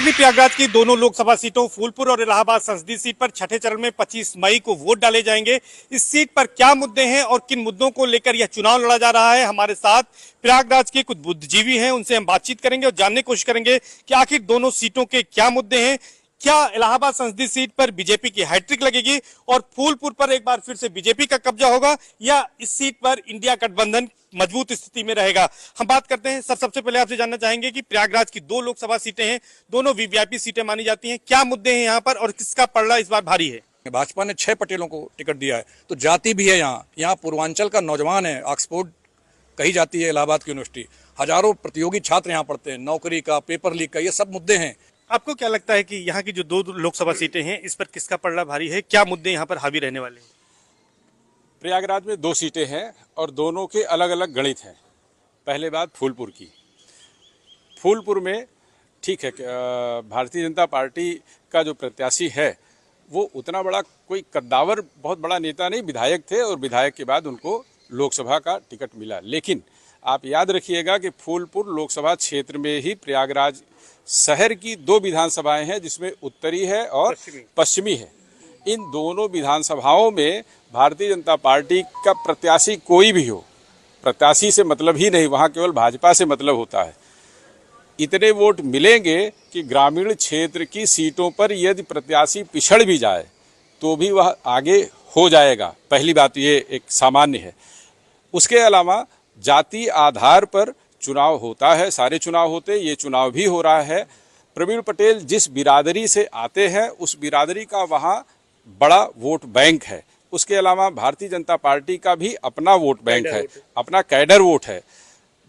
राजधानी प्रयागराज की दोनों लोकसभा सीटों फूलपुर और इलाहाबाद संसदीय सीट पर छठे चरण में 25 मई को वोट डाले जाएंगे। इस सीट पर क्या मुद्दे हैं और किन मुद्दों को लेकर यह चुनाव लड़ा जा रहा है, हमारे साथ प्रयागराज के कुछ बुद्धिजीवी हैं, उनसे हम बातचीत करेंगे और जानने की कोशिश करेंगे कि आखिर दोनों सीटों के क्या मुद्दे हैं। क्या इलाहाबाद संसदीय सीट पर बीजेपी की हैट्रिक लगेगी और फूलपुर पर एक बार फिर से बीजेपी का कब्जा होगा, या इस सीट पर इंडिया गठबंधन मजबूत स्थिति में रहेगा? हम बात करते हैं। सबसे पहले आपसे जानना चाहेंगे कि प्रयागराज की दो लोकसभा सीटें हैं, दोनों वीवीआईपी सीटें मानी जाती हैं, क्या मुद्दे हैं यहाँ पर और किसका पलड़ा इस बार भारी है? भाजपा ने 6 पटेलों को टिकट दिया है, तो जाति भी है यहाँ पूर्वांचल का नौजवान है, ऑक्सफोर्ड कही जाती है इलाहाबाद की यूनिवर्सिटी, हजारों प्रतियोगी छात्र यहाँ पढ़ते हैं, नौकरी का, पेपर लीक का, ये सब मुद्दे हैं। आपको क्या लगता है कि यहाँ की जो दो लोकसभा सीटें हैं इस पर किसका पलड़ा भारी है, क्या मुद्दे यहाँ पर हावी रहने वाले हैं? प्रयागराज में 2 सीटें हैं और दोनों के अलग अलग गणित हैं। पहले बात फूलपुर की। फूलपुर में ठीक है, भारतीय जनता पार्टी का जो प्रत्याशी है वो उतना बड़ा कोई कद्दावर बहुत बड़ा नेता नहीं, विधायक थे और विधायक के बाद उनको लोकसभा का टिकट मिला। लेकिन आप याद रखिएगा कि फूलपुर लोकसभा क्षेत्र में ही प्रयागराज शहर की 2 विधानसभाएं हैं, जिसमें उत्तरी है और पश्चिमी है। इन दोनों विधानसभाओं में भारतीय जनता पार्टी का प्रत्याशी कोई भी हो, प्रत्याशी से मतलब ही नहीं, वहाँ केवल भाजपा से मतलब होता है। इतने वोट मिलेंगे कि ग्रामीण क्षेत्र की सीटों पर यदि प्रत्याशी पिछड़ भी जाए तो भी वह आगे हो जाएगा। पहली बात ये एक सामान्य है। उसके अलावा जाति आधार पर चुनाव होता है, सारे चुनाव होते, ये चुनाव भी हो रहा है। प्रवीण पटेल जिस बिरादरी से आते हैं उस बिरादरी का वहाँ बड़ा वोट बैंक है। उसके अलावा भारतीय जनता पार्टी का भी अपना वोट बैंक है, अपना कैडर वोट है।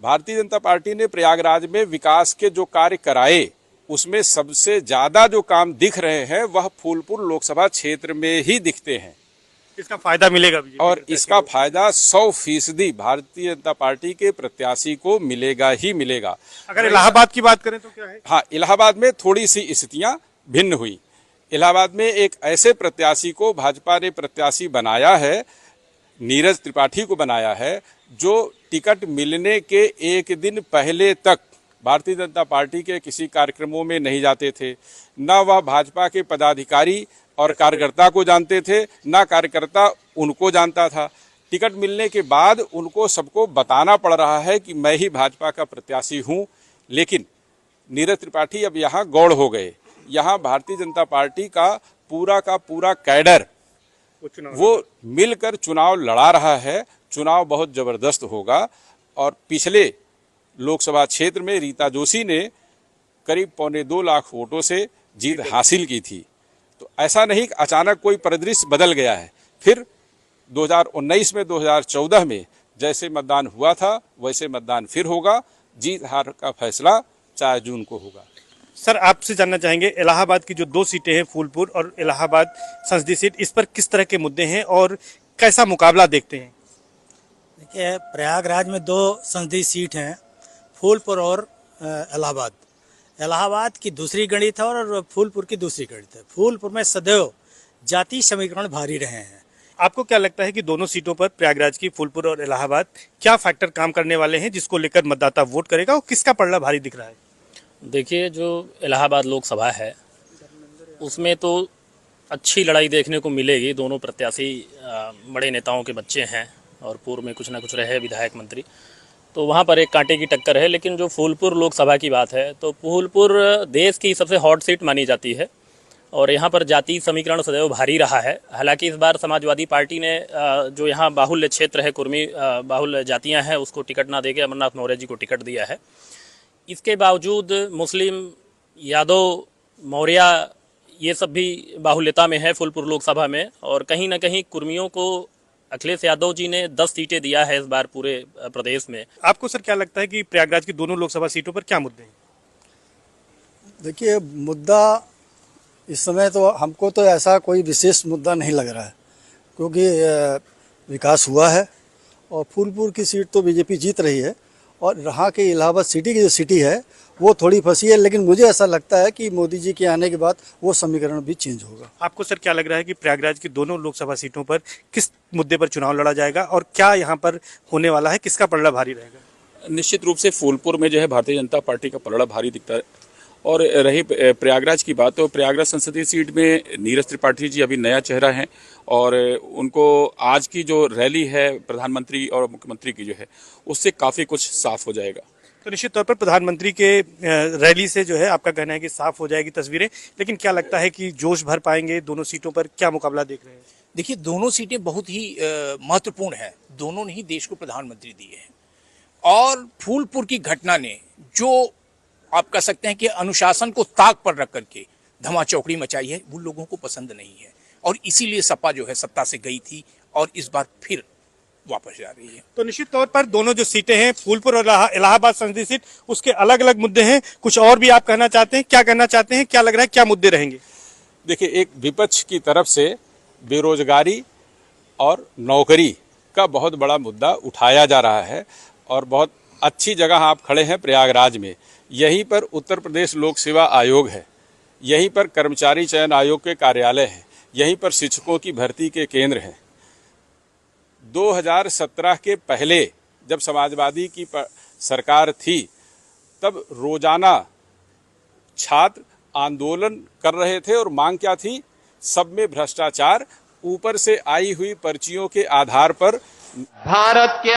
भारतीय जनता पार्टी ने प्रयागराज में विकास के जो कार्य कराए उसमें सबसे ज़्यादा जो काम दिख रहे हैं वह फूलपुर लोकसभा क्षेत्र में ही दिखते हैं। इसका फायदा मिलेगा भी, और इसका फायदा 100% भारतीय जनता पार्टी के प्रत्याशी को मिलेगा ही मिलेगा। अगर इलाहाबाद की बात करें तो क्या है? हाँ, इलाहाबाद में थोड़ी सी स्थितियां भिन्न हुई। इलाहाबाद में एक ऐसे प्रत्याशी को भाजपा ने प्रत्याशी बनाया है, नीरज त्रिपाठी को बनाया है, जो टिकट मिलने के एक दिन पहले तक भारतीय जनता पार्टी के किसी कार्यक्रमों में नहीं जाते थे, न वह भाजपा के पदाधिकारी और कार्यकर्ता को जानते थे, ना कार्यकर्ता उनको जानता था। टिकट मिलने के बाद उनको सबको बताना पड़ रहा है कि मैं ही भाजपा का प्रत्याशी हूं। लेकिन नीरज त्रिपाठी अब यहाँ गौड़ हो गए। यहाँ भारतीय जनता पार्टी का पूरा कैडर वो मिलकर चुनाव लड़ा रहा है। चुनाव बहुत जबरदस्त होगा। और पिछले लोकसभा क्षेत्र में रीता जोशी ने करीब 1.25 लाख वोटों से जीत हासिल की थी। तो ऐसा नहीं कि अचानक कोई परिदृश्य बदल गया है। फिर 2019 में 2014 में जैसे मतदान हुआ था वैसे मतदान फिर होगा। जीत हार का फैसला 4 जून को होगा। सर, आपसे जानना चाहेंगे, इलाहाबाद की जो 2 सीटें हैं, फूलपुर और इलाहाबाद संसदीय सीट, इस पर किस तरह के मुद्दे हैं और कैसा मुकाबला देखते हैं? देखिए, प्रयागराज में 2 संसदीय सीट हैं, फूलपुर और इलाहाबाद। इलाहाबाद की दूसरी गणित है और फूलपुर की दूसरी गणित है। फूलपुर में सदैव जाति समीकरण भारी रहे हैं। आपको क्या लगता है कि दोनों सीटों पर, प्रयागराज की, फूलपुर और इलाहाबाद, क्या फैक्टर काम करने वाले हैं जिसको लेकर मतदाता वोट करेगा और किसका पलड़ा भारी दिख रहा है? देखिए, जो इलाहाबाद लोकसभा है उसमें तो अच्छी लड़ाई देखने को मिलेगी। दोनों प्रत्याशी बड़े नेताओं के बच्चे हैं और पूर्व में कुछ ना कुछ रहे विधायक मंत्री, तो वहाँ पर एक कांटे की टक्कर है। लेकिन जो फूलपुर लोकसभा की बात है तो फूलपुर देश की सबसे हॉट सीट मानी जाती है और यहाँ पर जाति समीकरण सदैव भारी रहा है। हालांकि इस बार समाजवादी पार्टी ने जो यहाँ बाहुल्य क्षेत्र है, कुर्मी बाहुल्य जातियाँ हैं, उसको टिकट ना देके अमरनाथ मौर्य जी को टिकट दिया है। इसके बावजूद मुस्लिम, यादव, मौर्य, ये सब भी बाहुल्यता में है फूलपुर लोकसभा में। और कहीं ना कहीं कुर्मियों को अखिलेश यादव जी ने 10 सीटें दिया है इस बार पूरे प्रदेश में। आपको सर क्या लगता है कि प्रयागराज की दोनों लोकसभा सीटों पर क्या मुद्दे हैं? देखिए, मुद्दा इस समय तो हमको तो ऐसा कोई विशेष मुद्दा नहीं लग रहा है, क्योंकि विकास हुआ है और फूलपुर की सीट तो बीजेपी जीत रही है और यहाँ के इलाहाबाद सिटी की जो सिटी है वो थोड़ी फंसी है। लेकिन मुझे ऐसा लगता है कि मोदी जी के आने के बाद वो समीकरण भी चेंज होगा। आपको सर क्या लग रहा है कि प्रयागराज की दोनों लोकसभा सीटों पर किस मुद्दे पर चुनाव लड़ा जाएगा और क्या यहाँ पर होने वाला है, किसका पलड़ा भारी रहेगा? निश्चित रूप से फूलपुर में जो है भारतीय जनता पार्टी का पलड़ा भारी दिखता है और रही प्रयागराज की बात, तो प्रयागराज संसदीय सीट में नीरज त्रिपाठी जी अभी नया चेहरा हैं और उनको आज की जो रैली है प्रधानमंत्री और मुख्यमंत्री की जो है उससे काफ़ी कुछ साफ हो जाएगा। तो निश्चित तौर पर प्रधानमंत्री के रैली से जो है आपका कहना है कि साफ हो जाएगी तस्वीरें, लेकिन क्या लगता है कि जोश भर पाएंगे दोनों सीटों पर? क्या मुकाबला देख रहे हैं? देखिए, दोनों सीटें बहुत ही महत्वपूर्ण हैं। दोनों ने ही देश को प्रधानमंत्री दिए हैं और फूलपुर की घटना ने जो आप कह सकते हैं कि अनुशासन को ताक पर रख करके धमाचौकड़ी मचाई है, वो लोगों को पसंद नहीं है और इसीलिए सपा जो है सत्ता से गई थी और इस बार फिर वापस जा रही है। तो निश्चित तौर पर दोनों जो सीटें हैं, फूलपुर और इलाहाबाद संसदीय सीट, उसके अलग अलग मुद्दे हैं। कुछ और भी आप कहना चाहते हैं? क्या कहना चाहते हैं? क्या लग रहा है क्या मुद्दे रहेंगे? देखिए, एक विपक्ष की तरफ से बेरोजगारी और नौकरी का बहुत बड़ा मुद्दा उठाया जा रहा है और बहुत अच्छी जगह आप खड़े हैं प्रयागराज में। यहीं पर उत्तर प्रदेश लोक सेवा आयोग है, यहीं पर कर्मचारी चयन आयोग के कार्यालय है, यहीं पर शिक्षकों की भर्ती के केंद्र हैं। 2017 के पहले जब समाजवादी की सरकार थी तब रोजाना छात्र आंदोलन कर रहे थे और मांग क्या थी? सब में भ्रष्टाचार, ऊपर से आई हुई पर्चियों के आधार पर भारत के